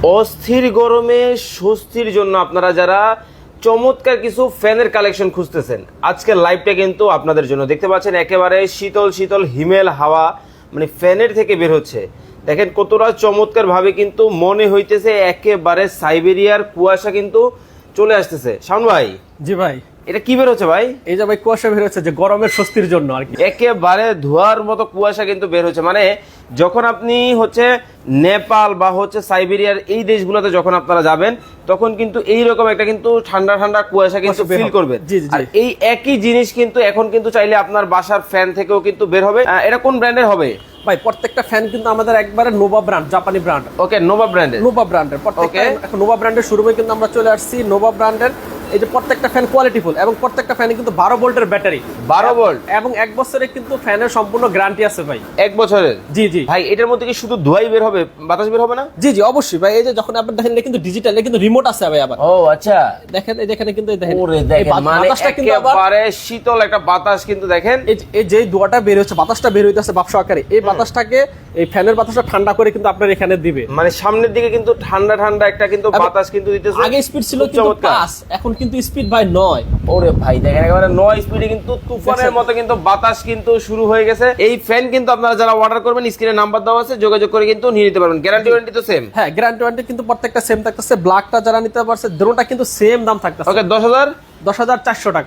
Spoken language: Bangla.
অস্থির গরমে স্বস্তির জন্য আপনারা যারা চমৎকার কিছু ফ্যানের কালেকশন খুঁজতেছেন, আজকের লাইভটা কিন্তু আপনাদের জন্য। দেখতে পাচ্ছেন একেবারে শীতল শীতল হিমেল হাওয়া মানে ফ্যানের থেকে বের হচ্ছে। দেখেন কতটা চমৎকার ভাবে কিন্তু মনে হইতেছে একেবারে সাইবেরিয়ার কুয়াশা কিন্তু চলে আসতেছে। শাওন ভাই, জি ভাই, এটা কি বের হচ্ছে ভাই? এই যে ভাই কুয়াশা বের হচ্ছে, যে গরমের স্বস্তির জন্য আর কি। একেবারে ধোয়ার মতো কুয়াশা কিন্তু বের হচ্ছে। মানে যখন আপনি হচ্ছে নেপাল বা হচ্ছে সাইবেরিয়ার এই দেশগুলোতে যখন আপনারা যাবেন, তখন কিন্তু এইরকম একটা কিন্তু ঠান্ডা ঠান্ডা কুয়াশা কিন্তু ফিল করবেন। আর এই একই জিনিস কিন্তু এখন কিন্তু চাইলে আপনার বাসার ফ্যান থেকেও কিন্তু বের হবে। এটা কোন ব্র্যান্ডের হবে ভাই? প্রত্যেকটা ফ্যান কিন্তু আমাদের একবারে নোভা ব্র্যান্ড, জাপানি ব্র্যান্ড। ওকে, নোভা ব্র্যান্ডের। নোভা ব্র্যান্ডের প্রত্যেকটা, এখন নোভা ব্র্যান্ডের শোরুমে কিন্তু আমরা চলে আসছি। নোভা ব্র্যান্ডের এই যে প্রত্যেকটা ফ্যান কোয়ালিটিফুল, এবং প্রত্যেকটা ফ্যানে কিন্তু 12 ভোল্টের ব্যাটারি, 12 ভোল্ট, এবং 1 বছরের কিন্তু ফ্যানের সম্পূর্ণ গ্যারান্টি আছে ভাই। 1 বছরের? জি জি ভাই, এটার মধ্যে কি শুধু ধোঁয়াই বের হবে, বাতাস বের হবে না? জি জি অবশ্যই ভাই। এই যে যখন আপনি দেখেন, এটা কিন্তু ডিজিটাল, এটা কিন্তু রিমোট আছে ভাই আবার। ও আচ্ছা, দেখেন এই দেখেন কিন্তু এই দেখেন, ওরে এই দেখেন মানে বাতাসটা কিন্তু আবার একেবারে শীতল একটা বাতাস কিন্তু দেখেন। এই যে ধোঁয়াটা বের হচ্ছে, বাতাসটা বের হইতেছে বাষ্প আকারে, এই বাতাসটাকে, এই ফ্যানের বাতাসটা ঠান্ডা করে কিন্তু আপনার এখানে দিবে। মানে সামনের দিকে কিন্তু ঠান্ডা ঠান্ডা একটা কিন্তু বাতাস কিন্তু দিতেছে। আগে স্পিড ছিল কিন্তু 5, এখন কিন্তু স্পিড ভাই 9। ওরে ভাই দেখেন একেবারে 9 স্পিডে কিন্তু তুফানের মতো কিন্তু বাতাস কিন্তু শুরু হয়ে গেছে। এই ফ্যান কিন্তু আপনারা যারা অর্ডার করবেন, স্ক্রিনে নাম্বার দেওয়া আছে, যোগাযোগ করে কিন্তু নিয়ে নিতে পারবেন। গ্যারান্টি ওয়ারেন্টি তো সেম? হ্যাঁ, গ্যারান্টি ওয়ারেন্টি কিন্তু প্রত্যেকটা সেম থাকতেছে। ব্ল্যাকটা যারা নিতে পারছে, দুটোটা কিন্তু সেম দাম থাকতেছে। ওকে, 10,000 10,400 টাকা।